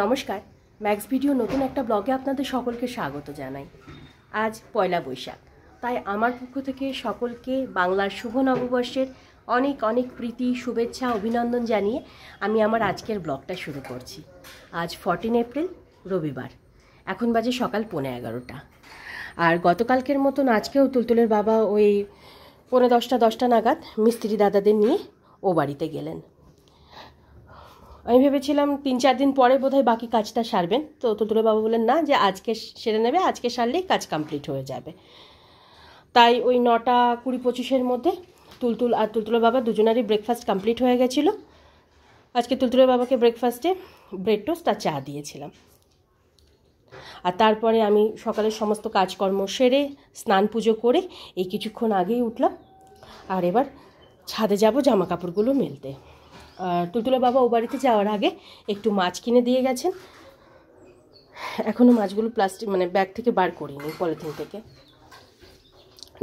নমস্কার, max video নতুন একটা ব্লগে আপনাদের সকলকে স্বাগত জানাই। আজ পয়লা বৈশাখ, তাই আমার পক্ষ থেকে সকলকে বাংলার শুভ নববর্ষের অনেক অনেক প্রীতি, শুভেচ্ছা, অভিনন্দন জানিয়ে আমি আমার আজকের ব্লগটা শুরু করছি। আজ 14 এপ্রিল, রবিবার। এখন বাজে সকাল 11:15। আর গতকালকের মতন আজকেও তুলতুলের বাবা ওই 10:45 নাগাদ মিস্ত্রি দাদাদের নিয়ে ও বাড়িতে গেলেন। আমি ভেবেছিলাম 3-4 দিন পরে বোধহয় বাকি কাজটা সারবেন, তো তুলতুলের বাবা বললেন না, যে আজকে সেরে নেবে, আজকে সারলেই কাজ কমপ্লিট হয়ে যাবে। তাই ওই 9:20-25-এর মধ্যে তুলতুল আর তুলতুলের বাবা দুজনারই ব্রেকফাস্ট কমপ্লিট হয়ে গেছিলো। আজকে তুলতুলের বাবাকে ব্রেকফাস্টে ব্রেড টোস্ট আর চা দিয়েছিলাম। আর তারপরে আমি সকালের সমস্ত কাজকর্ম সেরে স্নান পুজো করে এই কিছুক্ষণ আগেই উঠলাম। আর এবার ছাদে যাব জামা কাপড়গুলো মেলতে। আর তুলতুলের বাবা ও বাড়িতে যাওয়ার আগে একটু মাছ কিনে দিয়ে গেছেন। এখনও মাছগুলো প্লাস্টিক ব্যাগ থেকে বার করিনি, পলিথিন থেকে।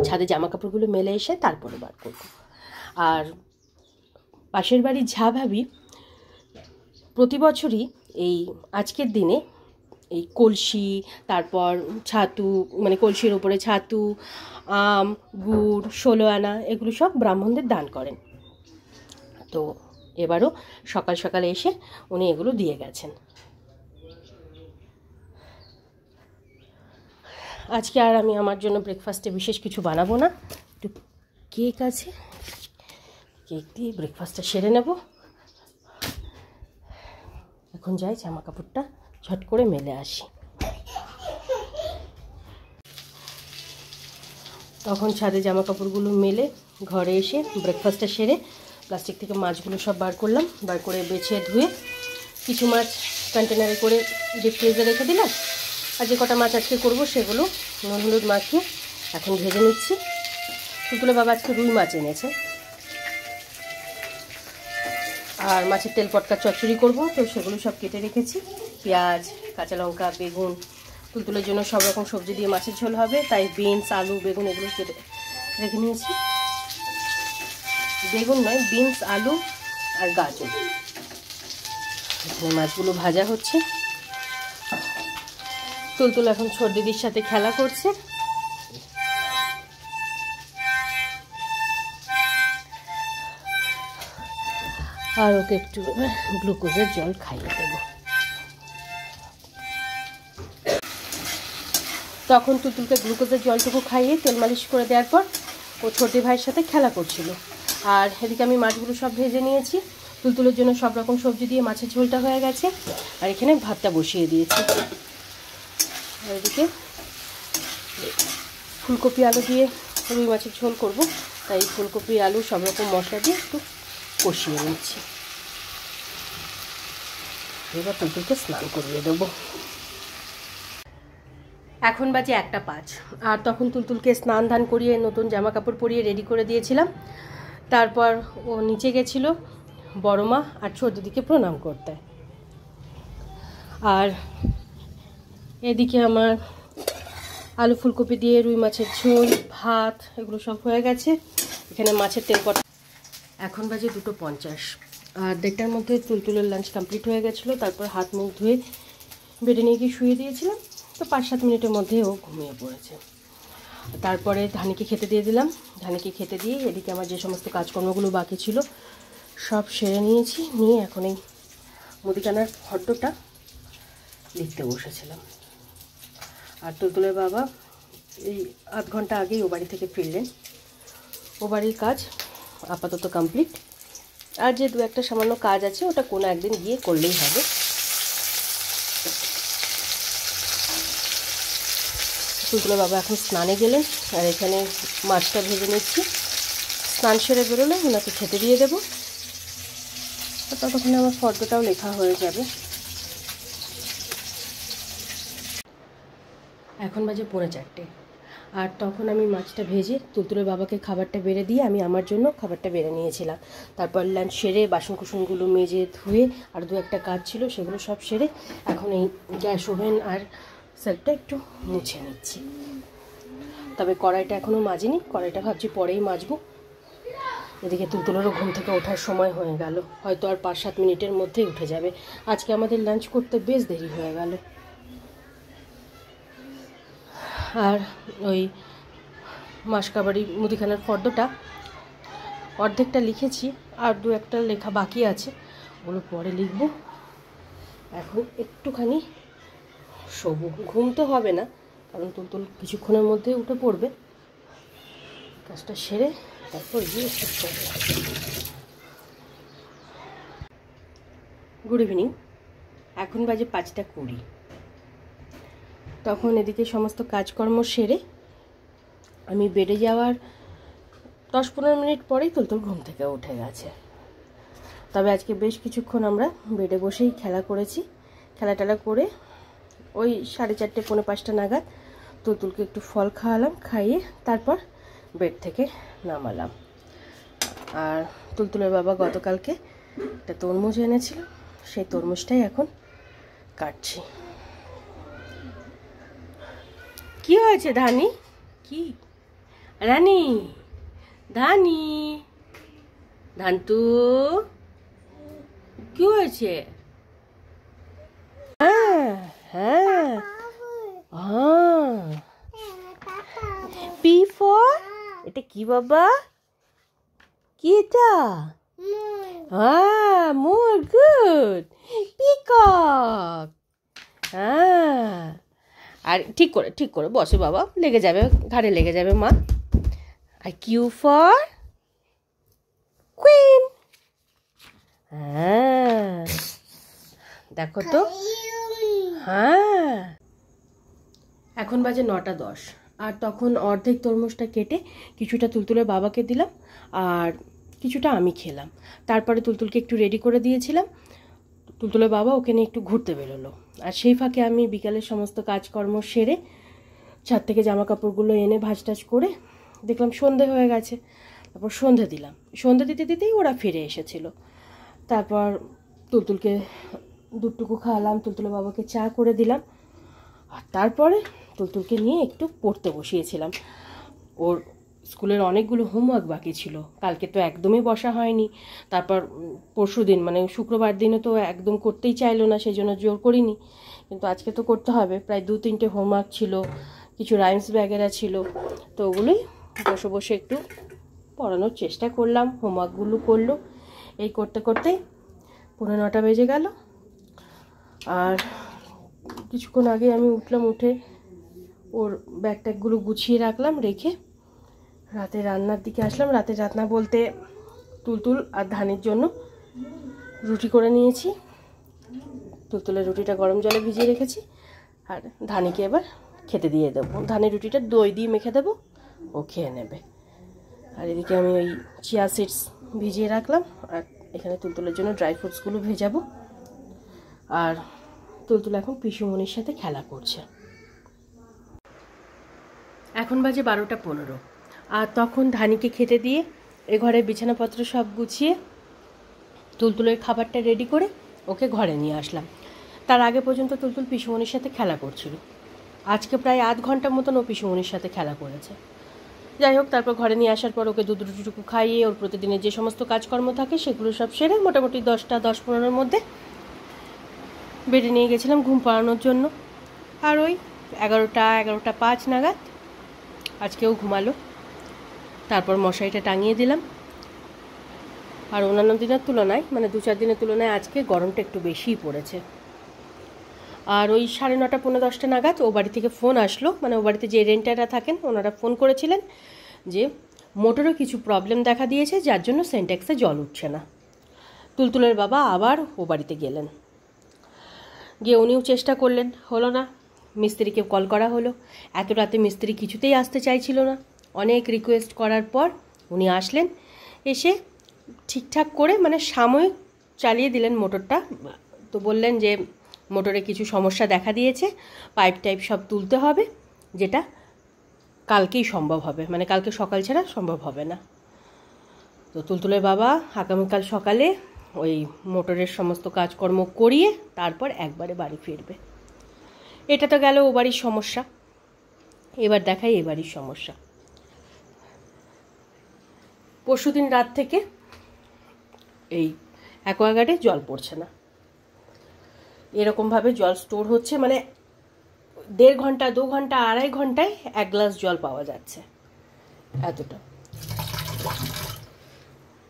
ছাদে জামা কাপড়গুলো মেলে এসে তারপরে বার করব। আর পাশের বাড়ির ঝা ভাবি প্রতি বছরই এই আজকের দিনে এই কলসি, তারপর ছাতু, কলসির ওপরে ছাতু, আম, গুড়, 16 আনা, এগুলো সব ব্রাহ্মণদের দান করেন। তো এবারও সকাল সকালে এসে উনি এগুলো দিয়ে গেছেন। আজকে আর আমি আমার জন্য ব্রেকফাস্টে বিশেষ কিছু বানাবো না। একটু কেক আছে, কেক দিয়ে ব্রেকফাস্টটা সেরে নেব। এখন যাই জামা কাপড়টা ঝট করে মেলে আসি। তখন ছাদে জামা কাপড়গুলো মেলে ঘরে এসে ব্রেকফাস্টটা সেরে প্লাস্টিক থেকে মাছগুলো সব বার করলাম। বার করে বেছে ধুয়ে কিছু মাছ কন্টেনারে করে ডিপ ফ্রিজে রেখে দিলাম। আর যে কটা মাছ আজকে করবো সেগুলো নুন হলুদ মাখিয়ে এখন ভেজে নিচ্ছি। তুলতুলের বাবা আজকে রুই মাছ এনেছে। আর মাছের তেল পটকা চচ্চড়ি করবো, তো সেগুলো সব কেটে রেখেছি। পেঁয়াজ, কাঁচা লঙ্কা, বেগুন, তুলতুলের জন্য সব রকম সবজি দিয়ে মাছের ঝোল হবে, তাই বিনস, আলু, বেগুন এগুলো কেটে রেখে নিয়েছি। বেগুন নয়, বিনস, আলু আর গাজর। এখানে মাছগুলো ভাজা হচ্ছে। তুলতুল এখন ছোট দিদির সাথে খেলা করছে। আর ওকে একটু গ্লুকোজের জল খাইয়ে দেবো। তখন তুলতুলকে গ্লুকোজের জলটুকু খাইয়ে তেল মালিশ করে দেওয়ার পর ও ছোট ভাইয়ের সাথে খেলা করছিল। আর এদিকে আমি মাছগুলো সব ভেজে নিয়েছি। তুলতুলের জন্য সব রকম সবজি দিয়ে মাছের ঝোলটা হয়ে গেছে। আর এখানে ভাতটা বসিয়ে দিয়েছি। আর এদিকে ফুলকপি আলু দিয়ে রুই মাছের ঝোল করব, তাই ফুলকপি আলু সব রকম মশলা দিয়ে একটু কষিয়ে নিচ্ছি। এবার তুলতুলকে স্নান করিয়ে দেবো। এখন বাজে 1:05। আর তখন তুলতুলকে স্নান ধান করিয়ে নতুন জামা কাপড় পরিয়ে রেডি করে দিয়েছিলাম। তারপর ও নিচে গেছিল বড় মা আর ছোট দিদিকে প্রণাম করতে। আর এদিকে আমার আলু ফুলকপি দিয়ে রুই মাছের ঝোল, ভাত এগুলো সব হয়ে গেছে। এখানে মাছের তেল কটা। এখন বাজে 2:50। আর 1:30টার মধ্যে তুলতুলের লাঞ্চ কমপ্লিট হয়ে গেছিলো। তারপর হাত মুখ ধুয়ে বেডে নিয়ে গিয়ে শুয়ে দিয়েছিলাম। তো 5-7 মিনিটের মধ্যে ও ঘুমিয়ে পড়েছে। তারপরে ধানিকে খেতে দিয়ে দিলাম। ধানিকে খেতে দিয়ে এদিকে আমার যে সমস্ত কাজকর্মগুলো বাকি ছিল সব সেরে নিয়েছি। নিয়ে এখন এই মুদিখানার ফটোটা লিখতে বসেছিলাম। আর তুলতুলের বাবা এই আধ ঘন্টা আগেই ও বাড়ি থেকে ফিরলেন। ও বাড়ির কাজ আপাতত কমপ্লিট। আর যে 2-1টা সামান্য কাজ আছে ওটা কোনো একদিন গিয়ে করলেই হবে। তুলতুলের বাবা এখন স্নানে গেলেন। আর এখানে মাছটা ভেজে নিচ্ছি। স্নান সেরে বেরোলে ওনাকে খেতে দিয়ে দেবো। আর ততক্ষণে আমার ফর্দটাও লেখা হয়ে যাবে। এখন বাজে 3:45। আর তখন আমি মাছটা ভেজে তুলতুলের বাবাকে খাবারটা বেড়ে দিয়ে আমি আমার জন্য খাবারটা বেড়ে নিয়েছিলাম। তারপর লাঞ্চ সেরে বাসন কুসনগুলো মেজে ধুয়ে আর 2-1টা কাজ ছিল সেগুলো সব সেরে এখন এই গ্যাস ওভেন আর সেলফটা একটু মুছে নিচ্ছি। তবে কড়াইটা এখনও মাজিনি, কড়াইটা ভাবছি পরেই মাজবো। এদিকে তুলতুলেরও ঘুম থেকে ওঠার সময় হয়ে গেল, হয়তো আর 5-7 মিনিটের মধ্যেই উঠে যাবে। আজকে আমাদের লাঞ্চ করতে বেশ দেরি হয়ে গেল। আর ওই মাসকাবাড়ি মুদিখানার ফর্দটা অর্ধেকটা লিখেছি, আর 2-1টা লেখা বাকি আছে, ওগুলো পরে লিখব। এখন একটুখানি শোবো, ঘুম তো হবে না, কারণ তুলতুল কিছুক্ষণের মধ্যে উঠে পড়বে। কাজটা সেরে তারপর গিয়ে শুতে হবে। গুড ইভিনিং, এখন বাজে 5টা 20। তখন এদিকে সমস্ত কাজকর্ম সেরে আমি বেডে যাওয়ার 10-15 মিনিট পরেই তুলতুল ঘুম থেকে উঠে গেছে। তবে আজকে বেশ কিছুক্ষণ আমরা বেডে বসেই খেলা করেছি। খেলা করে ওই 4:30-4:45 নাগাদ তুলতুলকে একটু ফল খাওয়ালাম, খাইয়ে তারপর বেড থেকে নামালাম। আর তুলতুলের বাবা গতকালকে একটা তরমুজ এনেছিল, সেই তরমুজটাই এখন কাটছি। কি হয়েছে ধানি? কি রানী? ধানি, ধান্তু, কি হয়েছে? হ্যাঁ হ্যাঁ হ্যাঁ, পি ফর, এটা কি বাবা? কি এটা? হ্যাঁ, মোর, গুড, পিকক। হ্যাঁ, আর ঠিক করে বসে বাবা, লেগে যাবে, ঘাড়ে লেগে যাবে মা। আর কিউ ফর কুইন। হ্যাঁ, দেখো তো। হ্যাঁ, এখন বাজে 9:10, আর তখন অর্ধেক তরমুজটা কেটে কিছুটা তুলতুলের বাবাকে দিলাম, আর কিছুটা আমি খেলাম। তারপরে তুলতুলকে একটু রেডি করে দিয়েছিলাম। তুলতুলের বাবা ওকে নিয়ে একটু ঘুরতে বেরোলো, আর সেই ফাঁকে আমি বিকালের সমস্ত কাজকর্ম সেরে ছাদ থেকে জামা কাপড়গুলো এনে ভাঁজ টাজ করে দেখলাম সন্ধে হয়ে গেছে। তারপর সন্ধে দিলাম, সন্ধে দিতেই ওরা ফিরে এসেছিল। তারপর তুলতুলকে দুধটুকু খাওয়ালাম, তুলতুলের বাবাকে চা করে দিলাম, আর তারপরে তুলতুলকে নিয়ে একটু পড়তে বসিয়েছিলাম। ওর স্কুলের অনেকগুলো হোমওয়ার্ক বাকি ছিল, কালকে তো একদমই বসা হয়নি। তারপর পরশু দিন মানে শুক্রবার দিনে তো একদম করতেই চাইলো না, সেই জন্য জোর করিনি, কিন্তু আজকে তো করতে হবে। প্রায় 2-3টে হোমওয়ার্ক ছিল, কিছু রাইমস ব্যাগেরা ছিল, তো ওগুলোই বসে বসে একটু পড়ানোর চেষ্টা করলাম। হোমওয়ার্কগুলো করলো, এই করতে 9:15 বেজে গেল। আর কিছুক্ষণ আগে আমি উঠলাম, উঠে ওর ব্যাগ ট্যাগগুলো গুছিয়ে রাখলাম, রেখে রাতে রান্নার দিকে আসলাম। রাতে রান্না বলতে তুলতুল আর ধানের জন্য রুটি করে নিয়েছি। তুলতুলের রুটিটা গরম জলে ভিজিয়ে রেখেছি, আর ধানিকে এবার খেতে দিয়ে দেবো। ধানের রুটিটা দই দিয়ে মেখে দেবো, ও খেয়ে নেবে। আর এদিকে আমি ওই চিয়া সিডস ভিজিয়ে রাখলাম, আর এখানে তুলতুলের জন্য ড্রাই ফ্রুটসগুলো ভেজাবো। আর তুলতুল এখন পিসুমণির সাথে খেলা করছে। এখন বাজে 12:15, আর তখন ধানিকে খেতে দিয়ে এ ঘরে বিছানাপত্র সব গুছিয়ে তুলতুলের খাবারটা রেডি করে ওকে ঘরে নিয়ে আসলাম। তার আগে পর্যন্ত তুলতুল পিসুমণির সাথে খেলা করছিল। আজকে প্রায় আধ ঘন্টা মতন ও পিসুমণির সাথে খেলা করেছে। যাই হোক, তারপর ঘরে নিয়ে আসার পর ওকে দুধ রুটিটুকু খাইয়ে ওর প্রতিদিনের যে সমস্ত কাজকর্ম থাকে সেগুলো সব সেরে মোটামুটি 10-10:15 মধ্যে বেডে নিয়ে গেছিলাম ঘুম পাড়ানোর জন্য। আর ওই 11:05 নাগাদ আজকেও ঘুমালো। তারপর মশারিটা টাঙিয়ে দিলাম। আর অন্যান্য দিনের তুলনায়, মানে 2-4 দিনের তুলনায় আজকে গরমটা একটু বেশিই পড়েছে। আর ওই 9:30-10:15 নাগাদ ও বাড়ি থেকে ফোন আসলো, মানে ও বাড়িতে যে রেন্টাররা থাকেন ওনারা ফোন করেছিলেন যে মোটরে কিছু প্রবলেম দেখা দিয়েছে, যার জন্য সেন্টেক্সে জল উঠছে না। তুলতুলের বাবা আবার ও বাড়িতে গেলেন, গিয়ে উনিও চেষ্টা করলেন, হলো না। মিস্ত্রিকে কল করা হলো, এত রাতে মিস্ত্রি কিছুতেই আসতে চাইছিল না। অনেক রিকোয়েস্ট করার পর উনি আসলেন, এসে ঠিকঠাক করে মানে সাময়িক চালিয়ে দিলেন মোটরটা। তো বললেন যে মোটরে কিছু সমস্যা দেখা দিয়েছে, পাইপ টাইপ সব তুলতে হবে, যেটা কালকেই সম্ভব হবে, মানে কালকে সকাল ছাড়া সম্ভব হবে না। তো তুলতুলের বাবা আগামীকাল সকালে ওই মোটরের সমস্ত কাজকর্ম করিয়ে তারপর একবারে বাড়ি ফিরবে। এটা তো গেল ও বাড়ির সমস্যা, এবার দেখাই এ বাড়ির সমস্যা। পরশুদিন রাত থেকে এই অ্যাকোয়াগার্ডে জল পড়ছে না। এরকমভাবে জল স্টোর হচ্ছে, মানে 1.5 ঘন্টা 2 ঘন্টা 2.5 ঘন্টায় 1 গ্লাস জল পাওয়া যাচ্ছে, এতটা।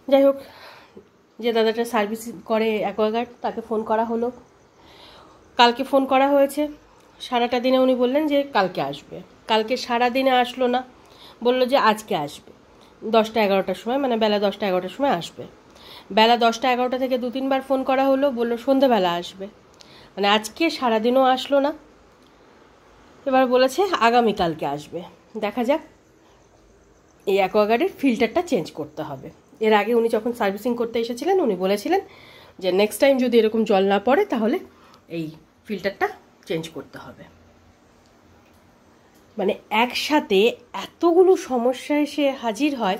যাই হোক, যে দাদাটা সার্ভিস করে অ্যাকোয়াগার্ড তাকে ফোন করা হলো। কালকে ফোন করা হয়েছে, সারাটা দিনে উনি বললেন যে কালকে আসবে। কালকে সারা দিনে আসলো না, বললো যে আজকে আসবে 10টা 11টার সময়, মানে বেলা 10টা 11টার সময় আসবে। বেলা 10টা 11টা থেকে 2-3 বার ফোন করা হলো, বললো সন্ধেবেলা আসবে, মানে আজকে সারাদিনও আসলো না। এবার বলেছে আগামীকালকে আসবে। দেখা যাক। এই অ্যাকোয়াগার্ডের ফিল্টারটা চেঞ্জ করতে হবে। এর আগে উনি যখন সার্ভিসিং করতে এসেছিলেন উনি বলেছিলেন যে নেক্সট টাইম যদি এরকম জল না পড়ে তাহলে এই ফিল্টারটা চেঞ্জ করতে হবে। মানে একসাথে এতগুলো সমস্যা এসে হাজির হয়।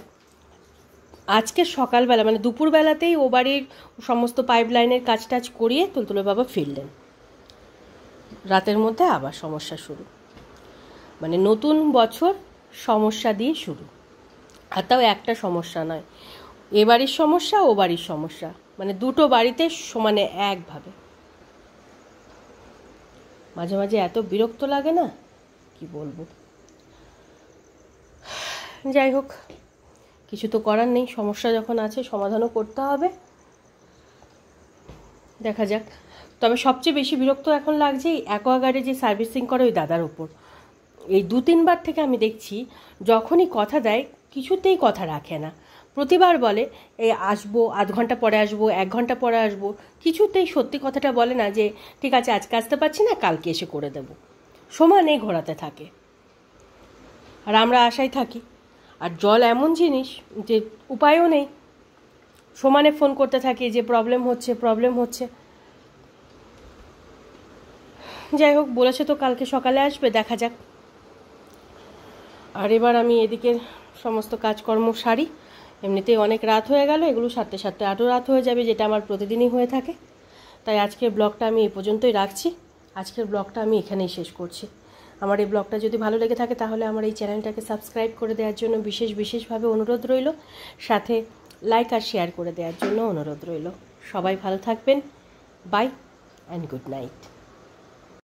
আজকে সকালবেলা মানে দুপুরবেলাতেই ও বাড়ির সমস্ত পাইপ লাইনের কাজ টাজ করিয়ে তুলতুলে বাবা ফিরলেন। রাতের মধ্যে আবার সমস্যা শুরু, মানে নতুন বছর সমস্যা দিয়ে শুরু। আর তাও একটা সমস্যা নয়, এ বাড়ির সমস্যা ও বাড়ির সমস্যা, মানে দুটো বাড়িতে সমানে একভাবে। মাঝে মাঝে এত বিরক্ত লাগে না, কি বলবো। যাই হোক, কিছু তো করার নেই, সমস্যা যখন আছে সমাধানও করতে হবে। দেখা যাক। তবে সবচেয়ে বেশি বিরক্ত এখন লাগছে এই অ্যাকোয়াগার্ডে যে সার্ভিসিং করে ওই দাদার ওপর। এই 2-3 বার থেকে আমি দেখছি যখনই কথা দেয় কিছুতেই কথা রাখে না। প্রতিবার বলে এই আসবো, আধ ঘন্টা পরে আসবো, 1 ঘন্টা পরে আসবো, কিছুতেই সত্যি কথাটা বলে না যে ঠিক আছে আজকে আসতে পারছি না, কালকে এসে করে দেবো। সমানে ঘোরাতে থাকে, আর আমরা আশায় থাকি। আর জল এমন জিনিস যে উপায়ও নেই, সমানে ফোন করতে থাকি যে প্রবলেম হচ্ছে প্রবলেম হচ্ছে। যাই হোক, বলেছে তো কালকে সকালে আসবে, দেখা যাক। আর এবার আমি এদিকে সমস্ত কাজকর্ম সারি। এমনিতেই অনেক রাত হয়ে গেল, এগুলো সারতে সারতে আরও রাত হয়ে যাবে, যেটা আমার প্রতিদিনই হয়ে থাকে। তাই আজকের ব্লগটা আমি এই পর্যন্তই রাখছি। আজকের ব্লগটা আমি এখানেই শেষ করছি। আমার এই ব্লগটা যদি ভালো লেগে থাকে তাহলে আমার এই চ্যানেলটাকে সাবস্ক্রাইব করে দেওয়ার জন্য বিশেষভাবে অনুরোধ রইল, সাথে লাইক আর শেয়ার করে দেওয়ার জন্য অনুরোধ রইল। সবাই ভালো থাকবেন। Bye and good night.